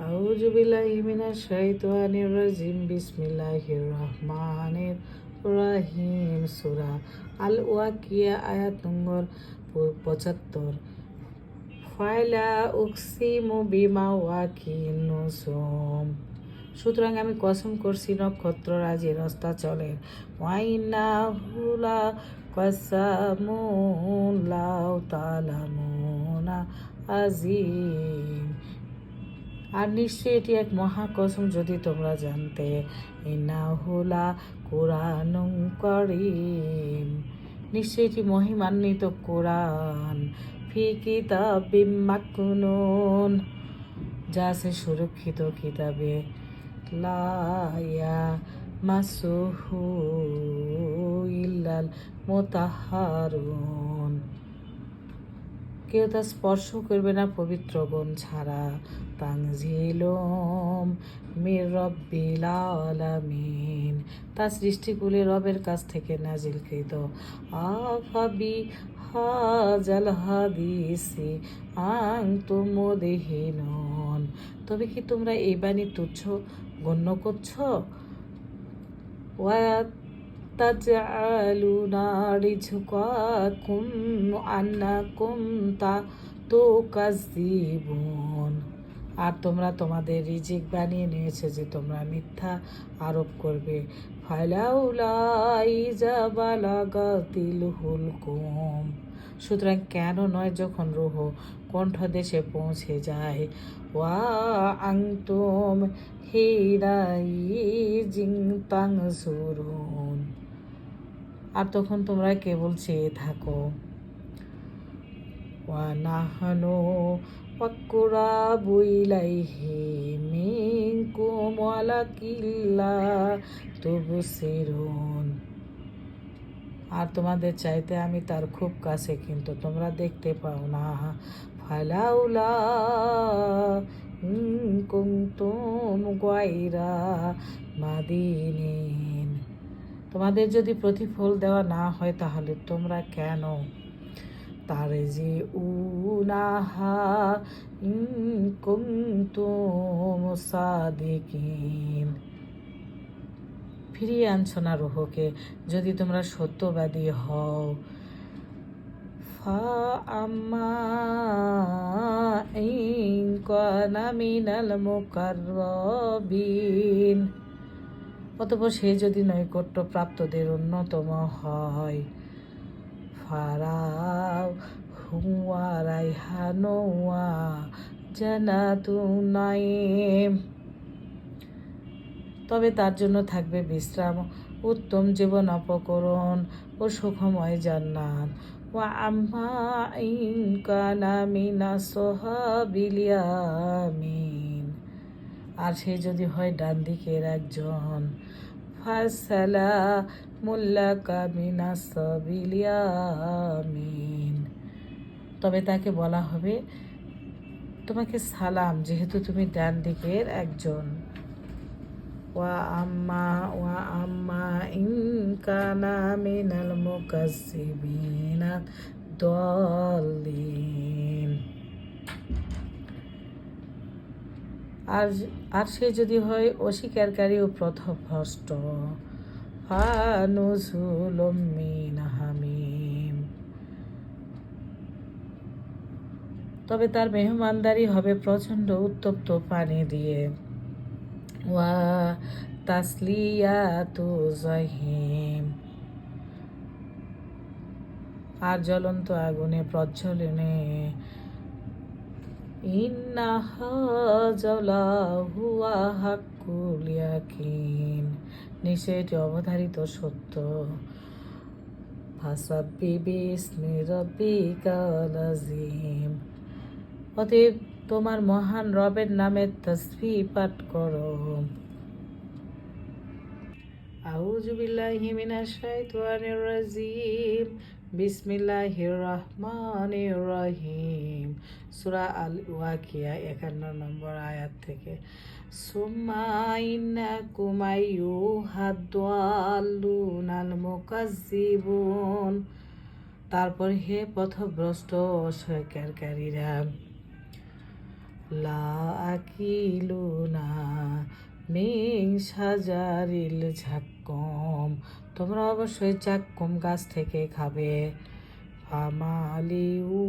আউযু বিল্লাহি মিনাশ শাইতানির রাজিম বিসমিল্লাহির রহমানির রহিম সূরা আল ওয়াকিয়া আয়াত নম্বর 75। ফাইলা উকসিমু বিমা ওয়াকিন নুজুম। সুতরাং আমি কসম করছি নক্ষত্র রাজির অস্তাচলের। ওয়াইন্নাহু লাকাসামুন লাউ তা'লামুনা আযীম। আর নিশ্চয়ই এটি এক মহা কসম যদি তোমরা জানতে। ইন্নাহু লাকুরআনুন কারীম। নিশ্চয়ই এটি মহিমান্বিত কোরআন। ফি কিতাবিম মাকনুন, যা আছে সুরক্ষিত কিতাবে। লা ইয়ামাসুহু ইল্লাল মুতাহহারুন, কেউ তা স্পর্শ করবে না পবিত্রগণ ছাড়া। তানজিলুম মির রব্বিল আলামিন, তা সৃষ্টিকুলের রবের কাছ থেকে নাজিলকৃত। আফাবি হাজাল হাদিসি আনতুম মুদহিনুন, তবে কি তোমরা এই বাণী তুচ্ছ গণ্য করছো? ওয়া তাজআলুনা রিজকাকুম আন্নাকুম তুকাজ্জিবুন, আর তোমরা তোমাদের রিজিক বানিয়ে নিয়েছে যে তোমরা মিথ্যা আরোপ করবে। ফালাউলা ইযা বালাগাতিল হুলকুম, সুতরাং কেন নয় যখন রূহ কণ্ঠদেশে পৌঁছে যায়। ওয়া আনতুম হিনাইযিন তানজুরুন, আর তখন তোমরা কেবল চেয়ে থাকো। ওয়া নাহনু আকরাবু ইলাইহি মিনকুম ওয়ালাকিল্লা তুবসিরুন, আর তোমাদের চাইতে আমি তার খুব কাছে, কিন্তু তোমরা দেখতে পাও না। ফালাউলা কুনতুম গায়রা মাদিনিন, তোমাদের যদি প্রতিফল দেওয়া না হয় তাহলে তোমরা কেন তারজিউনাহা ইন কুনতুম সাদিকিন, ফিরিয়ে আনছো না রূহকে যদি তোমরা সত্যবাদী হও। ফাআম্মা ইন কানা মিনাল মুকাররাবিন, অতঃপর সে যদি নৈকট্য প্রাপ্তদের অন্যতম হয়। ফারাউহু ওয়া রাইহানু ওয়া জান্নাতুন নাঈম, তবে তার জন্য থাকবে বিশ্রাম, উত্তম জীবন উপকরণ ও সুখময় জান্নাত। ওয়া আম্মা ইন কানা মিনাস সাহাবিল ইয়ামিন, আর সে যদি হয় ডান দিকের একজন। ফাসালামুল লাকা মিনাস সাহাবিল ইয়ামিন, তবে তাকে বলা হবে তোমাকে সালাম, যেহেতু তুমি ডান দিকের একজন। ওয়া আম্মা ইন কানা মিনাল মুকাজ্জিবিনা দাল্লিন, আর সে যদি হয় অস্বীকারী ও পথভ্রষ্ট। ফানুজুলুম মিন হামিম, তবে তার মেহমানদারি হবে প্রচণ্ড উত্তপ্ত পানি দিয়ে। ওয়া তাসলিয়াতু জাহিম, আর জ্বলন্ত আগুনে প্রজ্বলনে। ইন্নাহা জালাহুয়া হাক্কুল ইয়াকিন, নিশ্চয় এটি অবধারিত সত্য। ফাসাব্বি বিসমি রাব্বিকাল আযীম, অতএব তোমার মহান রবের নামে তাসবিহ পাঠ করো। আউযু বিল্লাহি মিনাশ শাইতানির রাজিম বিসমিল্লাহির রহমানির রহিম, সূরা আল ওয়াকিয়া 51 নম্বর আয়াত থেকে। সুম্মা ইন্নাকুম আইয়ুহাদ-দাল্লুনাল মুকাজ্জিবুন, তারপর হে পথভ্রষ্ট অস্বীকারীরা। লা আকিলুনা মিন শাজারিল ঝাক্কুম, তোমরা অবশ্যই জাক্কুম গাছ থেকে খাবে। ফামালিউ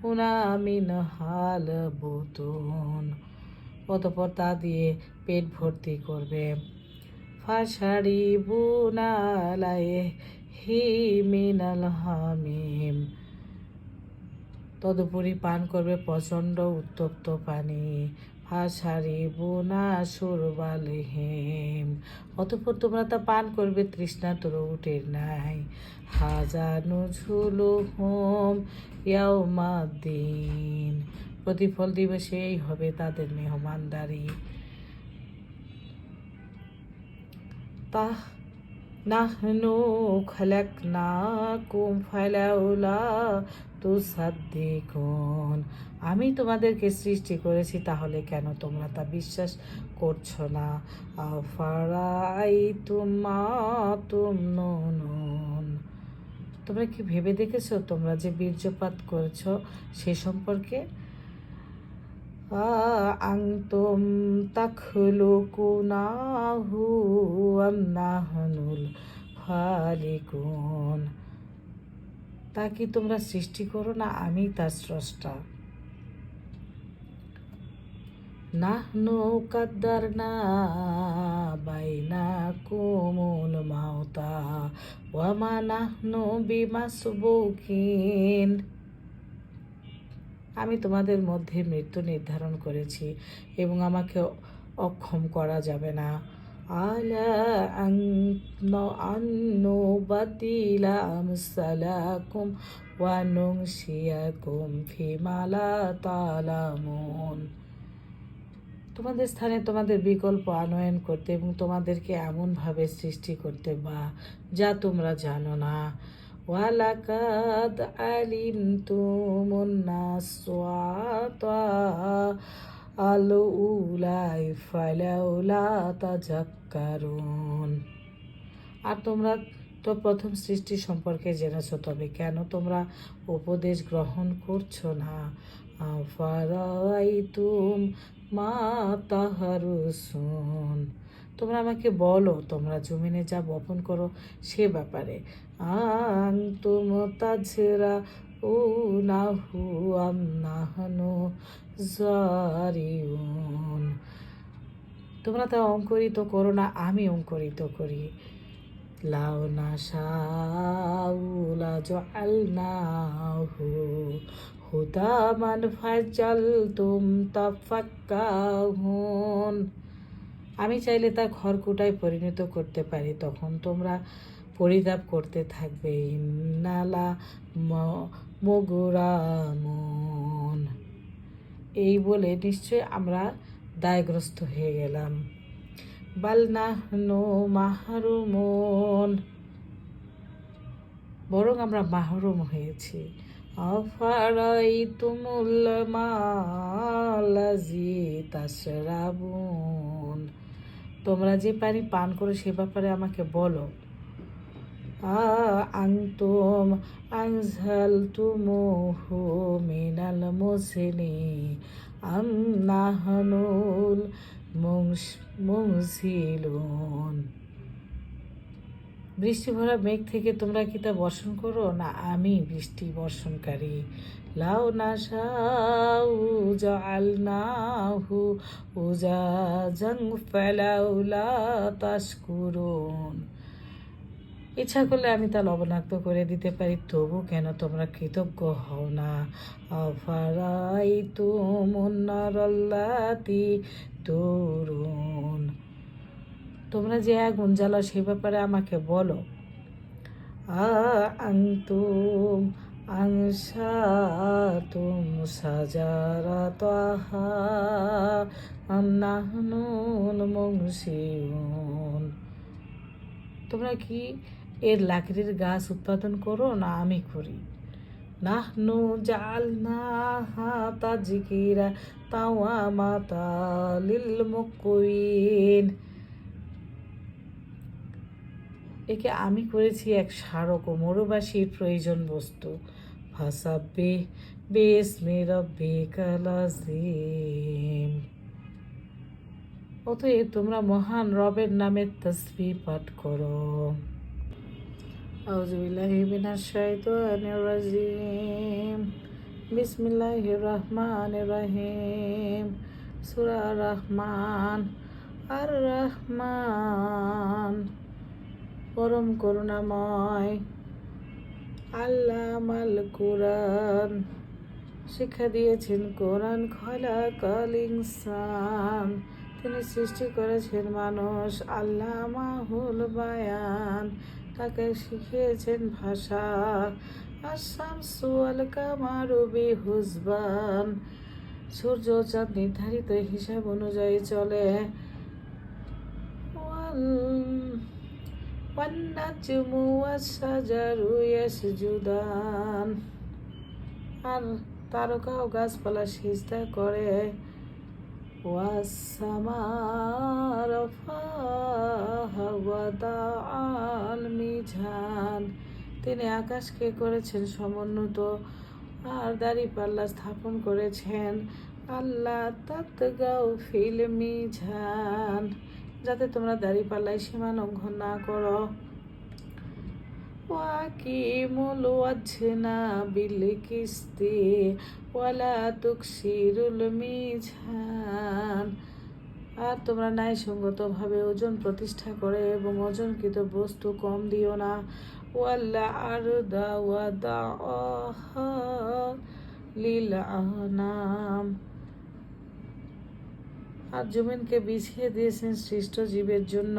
উনা মিন হাল বুতুন, অতঃপর তা দিয়ে পেট ভর্তি করবে। ফাশারিবুনা আলাইহি মিনাল হামিম, তদুপরি পান করবে প্রচণ্ড উত্তপ্ত পানি। ফাশারিবুনা শুরবাল হিম, অতঃপর তোমরা তা পান করবে তৃষ্ণাতুর উটের নাই। হাজা নুজুলুহুম ইয়াউমাদ্দিন, প্রতিফল দিবসে এই হবে তাদের মেহমানদারি। তাহ নাহনু খালাকনাকুম ফালাউলা তুসাদ্দিকুন, আমি তোমাদেরকে সৃষ্টি করেছি, তাহলে কেন তোমরা তা বিশ্বাস করছো না। আফারাইতুম মা তুমনুন, তোমরা কি ভেবে দেখেছো তোমরা যে বীর্যপাত করেছো সে সম্পর্কে। আনতুম তাখলুকুনাহু আম নাহনুল খালিকুন, তা কি তোমরা সৃষ্টি করো না আমি তার স্রষ্টা। নাহনু কাদ্দারনা বাইনাকুমুল মাউতা ওয়া মা নাহনু বিমাসবুকিন, আমি তোমাদের মধ্যে মৃত্যু নির্ধারণ করেছি এবং আমাকে অক্ষম করা যাবে না। আলা আন্নুবাদিলা আমসালাকুম ওয়া নুনশিয়াকুম ফিমা লা তা'লামুন, তোমাদের স্থানে তোমাদের বিকল্প আনয়ন করতে এবং তোমাদেরকে এমনভাবে সৃষ্টি করতে যা তোমরা জানো না। ওয়ালাকাদ আলিমতুমুন নাসওয়াতা আলউলাই ফালাউলা তাযাক্কারুন, আর তোমরা তো প্রথম সৃষ্টি সম্পর্কে জেনেছো, তবে কেন তোমরা উপদেশ গ্রহণ করছো না। আফারাইতুম মা তাহারুসুন, তোমরা আমাকে বলো তোমরা জমিনে যা বপন করো সে ব্যাপারে। আনতুম তাজরাউনাহু আম নাহনু যারিউন, তোমরা তা অঙ্কুরিত করো না আমি অঙ্কুরিত করি। লাউ নাশাউ লাজআলনাহু হুদামান ফাজালতুম তাফাক্কাহুন, আমি চাইলে তা খড়কুটায় পরিণত করতে পারি, তখন তোমরা পরিতাপ করতে থাকবে। ইন্নালা মুগরামুন, এই বলে নিশ্চয় আমরা দায়গ্রস্ত হয়ে গেলাম। বাল নাহনু মাহরুমুন, বরং আমরা মাহরুম হয়েছি। আফারাইতুমুল মাল্লাযী তাশরাবুন, তোমরা যে পানি পান করো সে ব্যাপারে আমাকে বলো। আনতুম আনজালতুমুহু মিনাল মুজনি আম নাহনুল মুনজিলুন, বৃষ্টি ভরা মেঘ থেকে তোমরা কি তা বর্ষণ করো না আমি বৃষ্টি বর্ষণকারী। লাউ নাশাউ জাআলনাহু উজাজান ফালাউলা তাশকুরুন, ইচ্ছা করলে আমি তা লবণাক্ত করে দিতে পারি, তবু কেন তোমরা কৃতজ্ঞ হও না। আফারাইতুমুন নারাল্লাতী তুরুন, তোমরা যে আগুন জ্বালাও সে ব্যাপারে আমাকে বলো। আনতুম আনশাতুম শাজারাতাহা আম নাহনুল মুনশিউন, তোমরা কি এর লাকড়ির গাছ উৎপাদন করো না আমি করি। নাহনু জাআলনাহা তাযকিরা ওয়া মাতালিল মুকউইন, একে আমি করেছি এক স্মারক ও মরুবাসীর প্রয়োজন বস্তু। ফাসাব্বিহ বিসমি রাব্বিকাল আযীম। অতএব তোমরা মহান রবের নামে তাসবিহ পাঠ করো। আউযু বিল্লাহি মিনাশ শাইতানির রাজিম। বিসমিল্লাহির রহমানির রহিম। সূরা রহমান। আর রহমান পরম করুণাময়। আল্লামাল কুরআন শিক্ষা দিয়েছেন কোরআন। খলাকাল ইনসান তিনি সৃষ্টি করেছেন মানুষ। আল্লামাহুল বায়ান তাকে শিখিয়েছেন ভাষা। আশ-শামসু ওয়াল কামারু বিহুসবান সূর্য ও চাঁদ নির্ধারিত হিসাব অনুযায়ী চলে। ওয়ান-নাজমু ওয়াশ-শাজারু ইয়াসজুদান আর তারকা ও গাছপালা সিজদা করে। ওয়াস-সামা রাফাহা ওয়াদাআল মিজান তিনি আকাশকে করেছেন সমুন্নত আর দাঁড়িপাল্লা স্থাপন করেছেন। আল্লাহ তাতগাউ ফিল মিজান যাতে তোমরা দাঁড়িপাল্লায় সীমা লঙ্ঘন না করো। ওয়াকিমুল ওয়াজনা বিল কিসতি ওয়ালা তুকসিরুল মিজান আর তোমরা ন্যায়সঙ্গতভাবে ওজন প্রতিষ্ঠা করে এবং ওজনকৃত বস্তু কম দিও না। ওয়াল্লা আরদা ওয়াদাআহা লিল আনাম আর জমিনকে বিছিয়ে দিয়েছেন সৃষ্ট জীবের জন্য।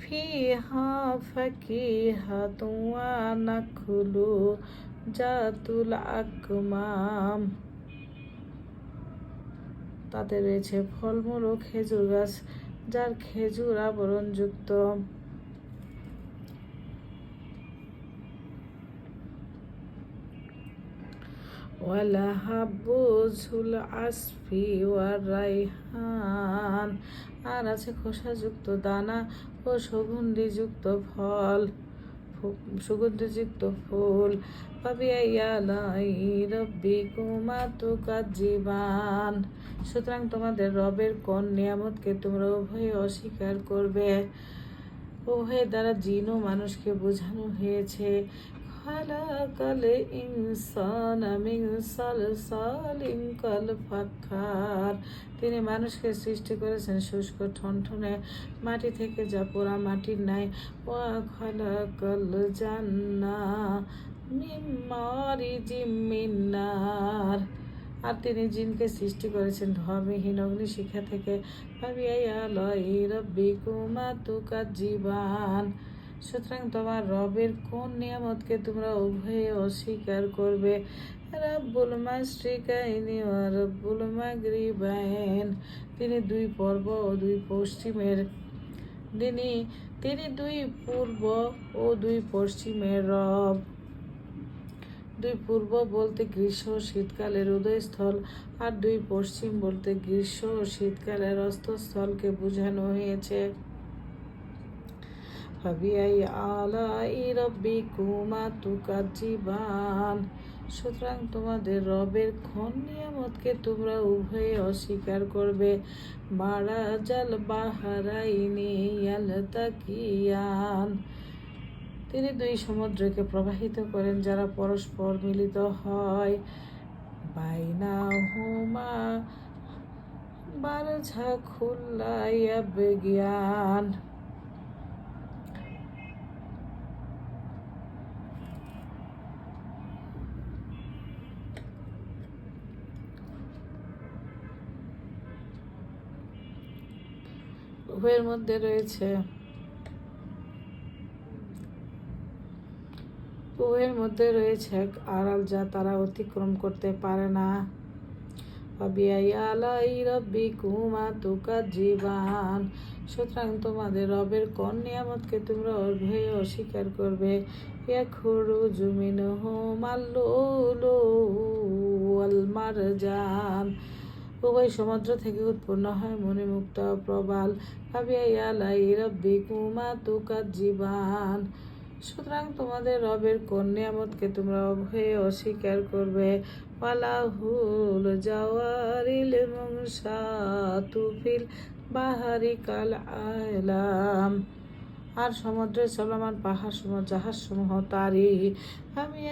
ফিহা ফাকিহাতুন ওয়া নাখলু জাতুল আকমাম তাতে রয়েছে ফলমূল ও খেজুর গাছ যার খেজুর আবরণযুক্ত। ওয়ালা হাব্বুল আসফি ওয়ার রাইহান আর আছে খোসাযুক্ত দানা ও সুগন্ধিযুক্ত ফুল। ফাবিআইয়ি আলাই রাব্বিকুমা তুকাজ্জিবান সুতরাং তোমাদের রবের কোন নিয়ামতকে তোমরা উভয়ে অস্বীকার করবে। উভয়ের দ্বারা জিন ও মানুষকে বোঝানো হয়েছে। খালাকাল ইনসানা মিন সালসালিন কাল ফাখখার তিনি মানুষকে সৃষ্টি করেছেন শুষ্ক ঠনঠনে মাটি থেকে যা পোড়া মাটির ন্যায়। ওয়া খালাকাল জান্না মিন মারিজিম মিন নার আর তিনি জিনকে সৃষ্টি করেছেন ধোঁয়াবিহীন অগ্নিশিখা থেকে। ফাবিআইয়ি আলাই রাব্বিকুমা তুকাজ্জিবান সুতরাং তোমার রবের কোন নিয়ামতকে তোমরা উভয়ে অস্বীকার করবে। রাব্বুল মাশরিকাইনি ওয়া রাব্বুল মাগরিবাইন তিনি দুই পূর্ব ও দুই পশ্চিমের তিনি দুই পূর্ব ও দুই পশ্চিমের রব। দুই পূর্ব বলতে গ্রীষ্ম ও শীতকালের উদয়স্থল আর দুই পশ্চিম বলতে গ্রীষ্ম ও শীতকালের অস্তস্থলকে বোঝানো হয়েছে। ফাবিআইয়ি আলাই রাব্বিকুমা তুকাজ্জিবান সুতরাং তোমাদের রবের কোন নিয়ামতকে তোমরা উভয়ে অস্বীকার করবে। মারাজাল বাহরাইনি ইয়ালতাকিয়ান তিনি দুই সমুদ্রকে প্রবাহিত করেন যারা পরস্পর মিলিত হয়। বাইনাহুমা বারযাখুল লা ইয়াবগিয়ান উভয়ের মধ্যে রয়েছে এক আড়াল যা তারা অতিক্রম করতে পারে না। ফাবিআইয়ি আলাই রাব্বিকুমা তুকাজ্জিবান সুতরাং তোমাদের রবের কোন নিয়ামতকে তোমরা উভয়ে অস্বীকার করবে। ইয়াখরুজু মিনহুমাল লুলু ওয়াল মারজান উভয় সমুদ্র থেকে উৎপন্ন হয় মণিমুক্তা ও প্রবাল। ফাবিআইয়ি আলাই রাব্বিকুমা তুকাজ্জিবান সুতরাং তোমাদের রবের কোন নিয়ামতকে তোমরা উভয়ে অস্বীকার করবে। ওয়ালাহুল জাওয়ারিল মুনশাতু ফিল বাহারি কাল আলাম, আর সমুদ্রের চলমান পাহাড় সমূহ জাহাজ সমূহ তারই। আমি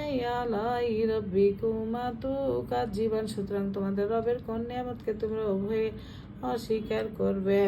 আলাই রব্বিকুমা তুকাজ্জিবান, সুতরাং তোমাদের রবের কোন নিয়ামতকে তোমরা উভয়ে অস্বীকার করবে।